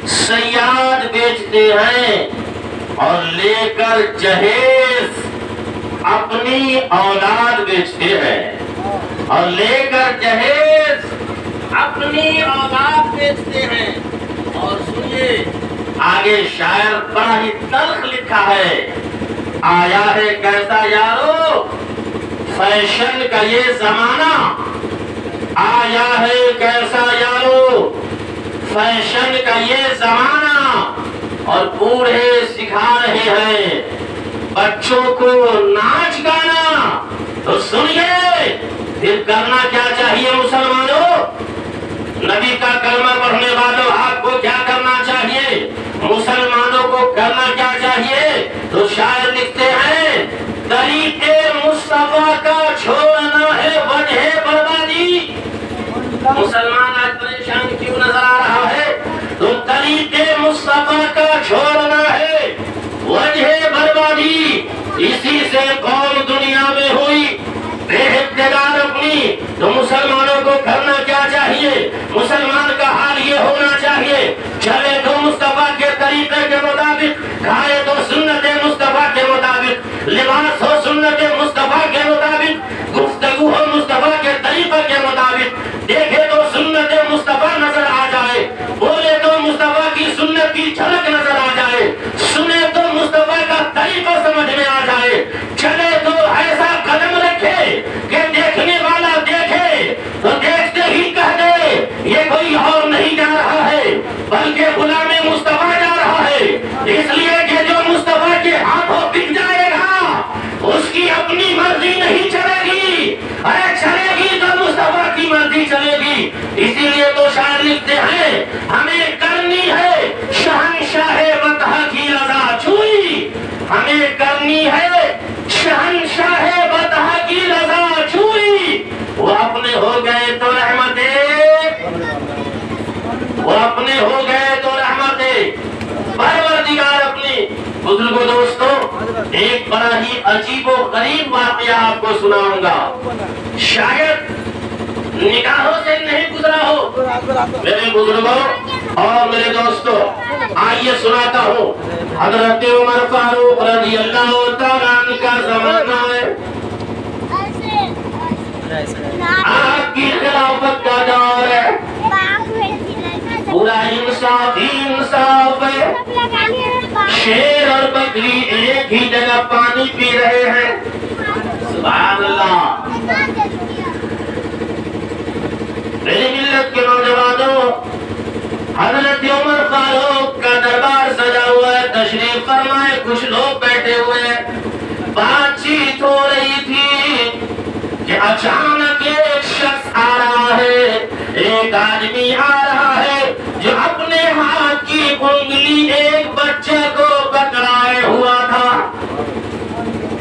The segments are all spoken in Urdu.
صیاد بیچتے ہیں اور لے کر جہیز اپنی اولاد بیچتے ہیں، اور لے کر جہیز اپنی اولاد بیچتے ہیں۔ اور سنیے آگے شاعر بڑا ہی تلخ لکھا ہے، آیا ہے کیسا یارو فیشن کا یہ زمانہ، آیا ہے کیسا یارو فیشن کا یہ زمانہ، اور بوڑھے سکھا رہے ہیں بچوں کو ناچ گانا۔ تو سنیے پھر کرنا کیا چاہیے مسلمانوں؟ نبی کا کلمہ پڑھنے والوں آپ کو کیا کرنا چاہیے؟ مسلمانوں کو کرنا کیا چاہیے؟ تو شاعر لکھتے ہیں طریقے مصطفیٰ کا چھوڑنا ہے وجہ بربادی۔ مسلمان آج پریشان کیوں نظر آ رہا ہے؟ تو طریقے مصطفیٰ کا چھوڑنا ہے وجہ بربادی، اسی سے قوم دنیا میں ہوئی بے اقتدار اپنی۔ تو مسلمانوں کو کرنا کیا چاہیے؟ مسلمان کا حال یہ ہونا چاہیے چلے تو مصطفیٰ کے طریقے کے مطابق، کھائے تو سنت مصطفیٰ کے مطابق، لباس ہو سنت مصطفیٰ کے مطابق، گفتگو ہو مصطفیٰ کے طریقے کے مطابق، دیکھے تو سنت مصطفیٰ نظر آ جائے، بولے تو مصطفیٰ کی سنت کی جھلک نظر آ جائے، سنے تو مصطفیٰ کا طریقہ سمجھ میں آ جائے، چلے تو ایسا قدم رکھے کہ دیکھنے والا دیکھے تو دیکھتے ہی کہہ دے یہ کوئی اور نہیں جا رہا ہے بلکہ غلام مصطفیٰ جا رہا ہے، اس لیے کہ جو مصطفیٰ کے ہاتھوں بک جائے گا اس کی اپنی مرضی نہیں چلے گی، ارے چلے گی تو مصطفیٰ کی مرضی چلے گی۔ اسی لیے تو شاعر لکھتے ہیں ہمیں کرنی ہے شہنشاہ بطح کی رضا جوئی، ہمیں کرنی ہے شہنشاہ بطح کی رضا جوئی۔ وہ اپنے ہو گئے تو وہ اپنے ہو گئے تو رحمتیں پروردگار اپنی۔ بزرگوں دوستو ایک بڑا ہی عجیب و غریب واقعہ آپ کو سناؤں گا، شاید نگاہوں سے نہیں گزرا ہو میرے بزرگوں اور میرے دوستو۔ آئیے سناتا ہوں، حضرت عمر فاروق رضی اللہ تعالیٰ عنہ کا زمانہ ہے، آپ کی خلافت کا دور ہے، پورا انصاف ہی انصاف ہے، شیر اور بکری ایک ہی جگہ پانی پی رہے ہیں، سبحان اللہ۔ میری ملت کے نوجوانوں، حضرت عمر فاروق کا دربار سجا ہوا ہے، تشریف فرمائے، کچھ لوگ بیٹھے ہوئے، بات چیت ہو رہی تھی کہ اچانک ایک شخص آ رہا ہے، ایک آدمی آ رہا ہے جو اپنے ہاتھ کی انگلی ایک بچے کو پکڑائے ہوا تھا،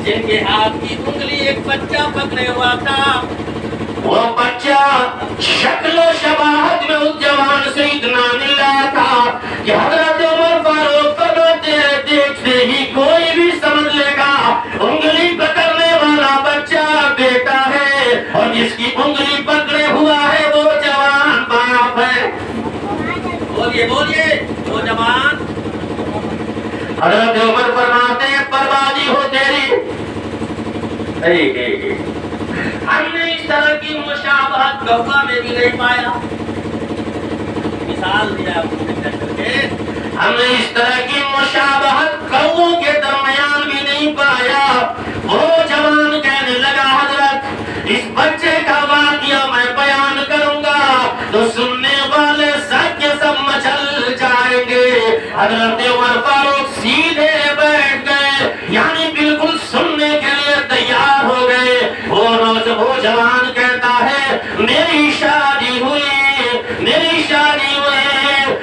جن کے ہاتھ کی انگلی ایک بچہ پکڑے ہوا تھا، وہ بچہ شکل و شباہت میں اس جوان سے اتنا مل رہا تھا کہ حضرت عمر فاروق فرماتے ہیں دیکھتے ہی کوئی بھی سمجھ لے گا انگلی پکڑنے والا بچہ بیٹا ہے اور جس کی انگلی پکڑے ہوا ہے وہ جوان باپ ہے۔ بولیے بولیے وہ جوان۔ حضرت عمر فرماتے ہیں بربادی ہو تیری، ہم نے اس طرح کی مشابہت گوا میں بھی نہیں پایا، مثال دیا ہم نے اس طرح کی مشابہت گووں کے درمیان بھی نہیں پایا۔ وہ جوان کہنے لگا حضرت اس بچے کا واقعہ میں بیان کروں گا تو سننے والے سب کے سب مچل جائیں گے۔ حضرت عمر فاروق سیدھے بیٹھ گئے، یعنی بالکل سننے کے لیے تیار ہو گئے۔ وہ جوان کہتا ہے میری شادی ہوئی،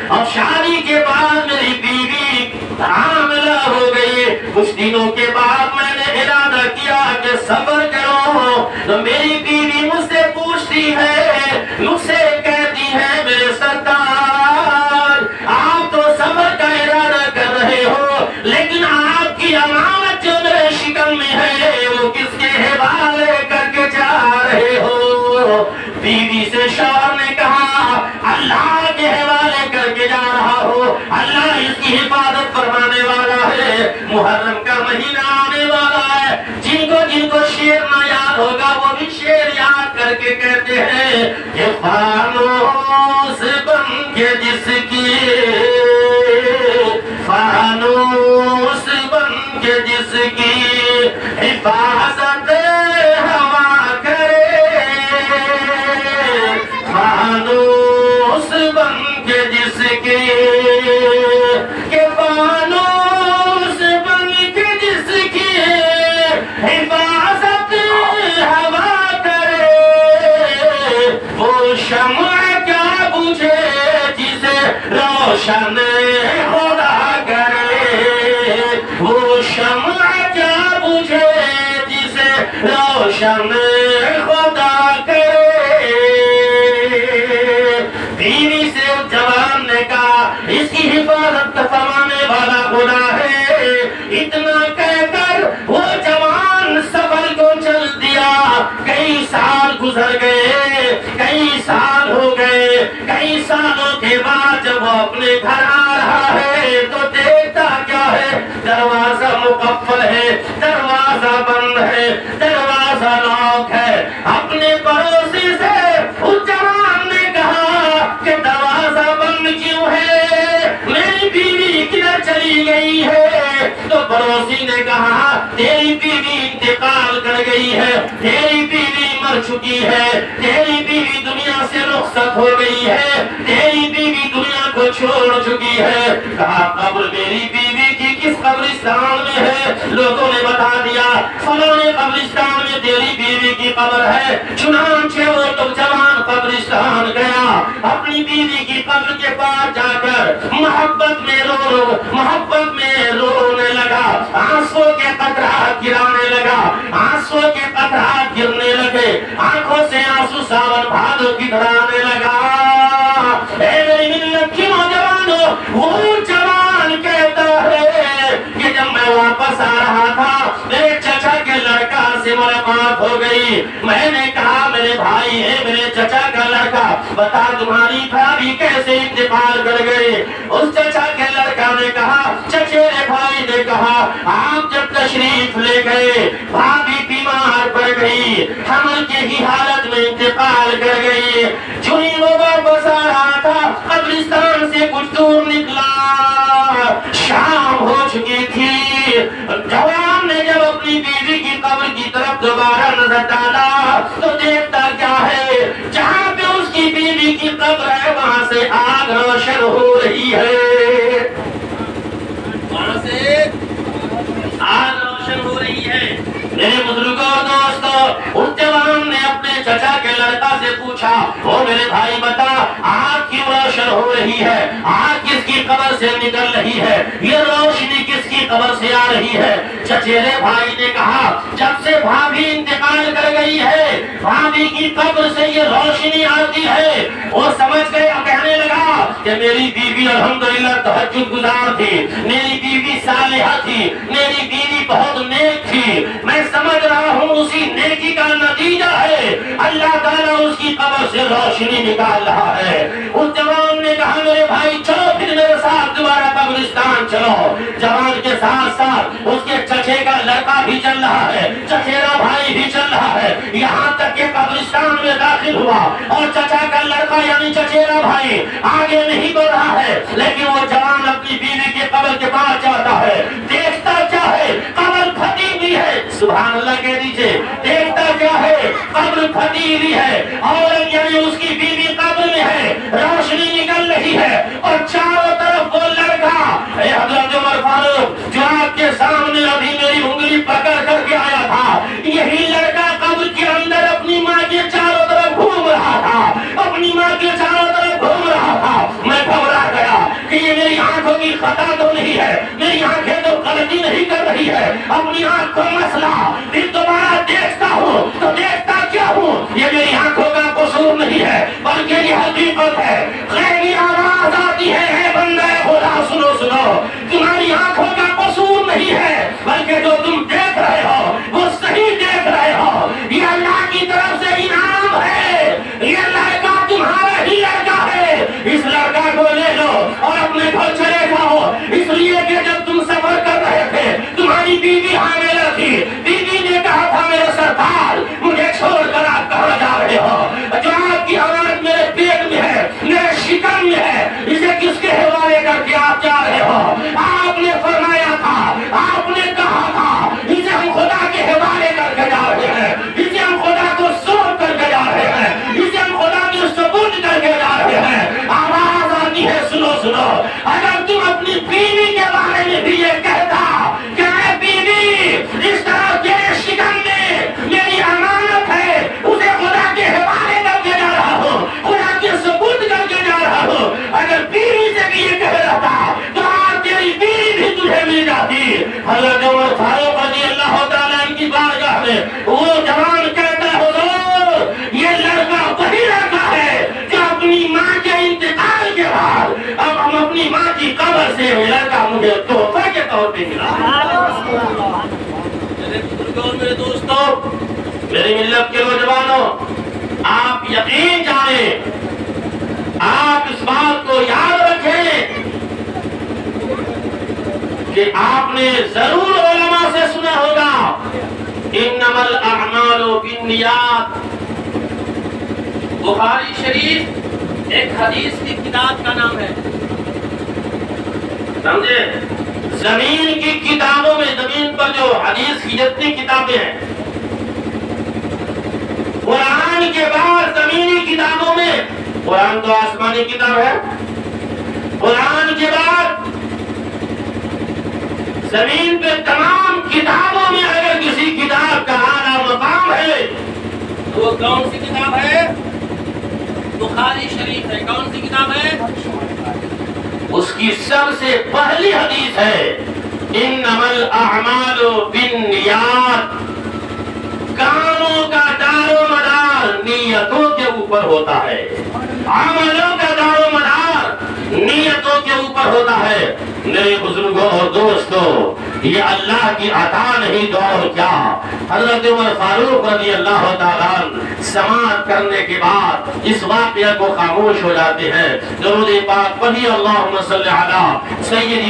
اور شادی کے بعد میری بیوی حاملہ ہو گئی، کچھ دنوں کے بعد میں نے ارادہ کیا کہ صبر کرو، تو میری بیوی مجھ سے پوچھتی ہے، مجھ سے کہتی ہے میرے سرکار آپ تو صبر کا ارادہ کر رہے ہو لیکن آپ کی امانت جو میرے شکم میں ہے وہ کس کے حوالے کر کے جا رہے ہو؟ بیوی سے شوہر نے کہا اللہ کے حوالے کر کے جا رہا ہو۔ اللہ اس کی حفاظت فرمانے والا ہے. محرم کا مہینہ آنے والا ہے. جن کو شعر نہ یاد ہوگا وہ بھی شعر یاد کر کے کہتے ہیں کہ فانوس بن کے جس کی، فانوس بن کے جس کی حفاظت ہوا کرے، فانوس بن کے جس کی، کہ فانوس بن کے جس کی حفاظت ہوا کرے، وہ شمع کیا بجھے جسے روشن خدا کرے، وہ شمع کیا بجھے جسے روشن خدا کرے. بیوی سے جوان نے کہا اس کی حفاظت فرمانے والا خدا ہے. اتنا کہہ کر وہ جوان سفر کو چل دیا. کئی سال گزر گئے، کئی سال ہو گئے. کئی سالوں کے بعد جب وہ اپنے گھر آ رہا ہے تو دیکھتا کیا ہے، دروازہ مقفل ہے، دروازہ بند ہے، دروازہ لاک ہے. اپنے پڑوسی سے اس جوان نے کہا کہ دروازہ بند کیوں ہے، میری بیوی کدھر چلی گئی ہے؟ تو پڑوسی نے کہا تیری بیوی انتقال کر گئی ہے، تیری بیوی مر چکی ہے، تیری بیوی دنیا سے رخصت ہو گئی ہے، تیری بیوی دنیا کو چھوڑ چکی ہے. کہا قبر میری بیوی کی کس قبرستان میں ہے؟ لوگوں نے بتا دیا فلاں قبرستان میں تیری بیوی کی قبر ہے. چنانچہ وہ تو جوان قبرستان گیا، اپنی بیوی کی قبر کے پاس جا کر محبت میں رونے لگا، آنسو کے قطرات گرانے لگا، آنسو کے قطرات گرنے لگے، آنکھوں سے آنسو ساون بھادو کی طرح آنے لگا. اے میری ملت کی نوجوانوں، وہ جوان کہتا ہے کہ جب میں واپس آ رہا تھا میرے چچا کے لڑکا سے ملاقات ہو گئی. میں نے کہا میرے بھائی ہے، میرے چچا کا لڑکا، بتا تمہاری بھابھی کیسے انتقال کر گئی؟ اس چچا کے لڑکا نے کہا، چچیرے بھائی نے کہا آپ جب تشریف لے گئے بھابھی بیمار پڑ گئی، حمل کی ہی حالت میں انتقال کر گئی. جو ہی وہ واپس آ رہا تھا قبرستان سے کچھ دور نکلا، شام ہو چکی تھی. جوان نے جب اپنی بیوی کی قبر کی طرف دوبارہ نظر ڈالا تو دیکھتا کیا ہے، جہاں پہ اس کی بیوی کی قبر ہے وہاں سے آگ روشن ہو رہی ہے، وہاں سے آگ روشن ہو رہی ہے. میرے بزرگوں اور دوستوں، اس جوان نے اپنے چچا کے لڑکا سے پوچھا، او میرے بھائی بتا آگ کیوں روشن ہو رہی ہے؟ آگ کس کی قبر سے نکل رہی ہے؟ یہ روشنی کس کی قبر سے آ رہی ہے؟ چچیرے بھائی نے کہا جب سے بھابھی انتقال کر گئی ہے بھابھی کی قبر سے یہ روشنی آتی ہے. وہ سمجھ گیا، کہنے لگا کہ میری بیوی الحمدللہ تہجد گزار تھی، میری بیوی صالحہ تھی، میری بیوی بہت نیک تھی. میں سمجھ رہا ہوں اسی نیکی کا نتیجہ ہے اللہ تعالیٰ اس کی قبر سے روشنی نکال رہا ہے. اس جوان نے کہا میرے بھائی چلو پھر میرے ساتھ دوبارہ قبرستان چلو. جوان کے ساتھ ساتھ اس کے چچے کا لڑکا بھی چل رہا ہے، چچیرا بھائی بھی چل رہا ہے. یہاں تک کہ قبرستان میں داخل ہوا اور چچا کا لڑکا یعنی چچیرا بھائی آگے نہیں بڑھ رہا ہے، لیکن وہ جوان اپنی بیوی کے قبر کے پاس جاتا ہے. دیکھتا کیا ہے، قبر پھٹی ہوئی ہے. سبحان اللہ کہہ دیجئے. دیکھتا کیا ہے، قبر پھٹی ہوئی ہے، اور یعنی اس کی بیوی قبر میں ہے، روشنی نکل رہی ہے اور چاروں طرف وہ لڑکا حضرت عمر فاروق جو آپ کے سامنے ابھی میری انگلی پکڑ کر کے آیا تھا، یہی لڑکا قبر کے اندر اپنی ماں کے چاروں طرف گھوم رہا تھا، اپنی ماں کے چاروں طرف گھوم رہا تھا. میں گھبرا گیا کہ یہ میری آنکھوں کی خطا تو نہیں ہے، میری آنکھیں تو غلطی نہیں کر رہی ہے. اپنی آنکھ کو مسئلہ پھر دوبارہ دیکھتا ہوں تو دیکھتا کیا ہوں، یہ میری آنکھوں کا قصور نہیں ہے بلکہ یہ حقیقت ہے. غیبی آواز آتی ہے، اے بندے خدا سنو سنو، تمہاری آنکھوں کا قصور نہیں ہے بلکہ جو تم دیکھ رہے ہو وہ صحیح دیکھ رہے ہو. یہ اللہ کی طرف سے انعام ہے، یہ لڑکا تمہارا ہی لڑکا ہے. اس لڑکا کو لے لو اور اپنے گھر چلے کس کے حوالے کر کے آپ جا رہے ہو؟ آپ نے فرمایا تھا، آپ نے کہا تھا اسے ہم خدا کے حوالے کر کے جا رہے ہیں، اسے ہم خدا کو سونپ کر کے جا رہے ہیں، اسے ہم خدا کے ثبوت کر کے جا رہے ہیں۔ آواز آتی ہے، سنو سنو، اگر تم اپنی بیوی کے بارے میں بھی یہ کہتا کہ اے بیوی اس طرح تیرے شکم میں میری امانت ہے، اسے خدا کے حوالے کر کے جا رہا ہوں، خدا کے ثبوت کر کے جا رہا ہوں، اگر بیوی سے بھی یہ کہہ رہتا تو آج تیری بیوی بھی تجھے مل جاتی۔ حضرت عمر فاروق رضی اللہ تعالیٰ عنہ کی بارگاہ میں وہ جوان کہتا ہے، حضور یہ لڑکا وہی لڑکا ہے جو اپنی ماں کے انتقال کے بعد اب ہم اپنی ماں کی قبر سے یہ لڑکا مجھے تحفہ کے طور پہ ملا۔ میرے بزرگوں، میرے دوستوں، میری ملت کے نوجوانوں، آپ یقین جانیں، آپ اس بات کو یاد رکھیں کہ آپ نے ضرور علماء سے سنا ہوگا انما الاعمال بالنیات۔ بخاری شریف ایک حدیث کی کتاب کا نام ہے، سمجھے؟ زمین کی کتابوں میں، زمین پر جو حدیث کی جتنی کتابیں ہیں، قرآن کے بعد زمینی کتابوں میں، قرآن تو آسمانی کتاب ہے، قرآن کے بعد زمین پہ تمام کتابوں میں اگر کسی کتاب کا اعلیٰ مقام ہے تو وہ کون سی کتاب ہے؟ بخاری شریف ہے۔ کون سی کتاب ہے؟ اس کی سب سے پہلی حدیث ہے انما الاعمال بالنیات۔ کاموں کا دار و مدار نیتوں کے اوپر ہوتا ہے، عملوں کا دار و مدار نیتوں کے اوپر ہوتا ہے۔ میرے بزرگوں اور دوستوں، یہ اللہ کی عطا نہیں تو اور کیا۔ حضرت عمر فاروق رضی اللہ تعالیٰ عنہ سماعت کرنے کے بعد اس واقعہ کو خاموش ہو جاتے ہیں۔ درود پاک پڑھیے، اللہم صلی علی سیدنا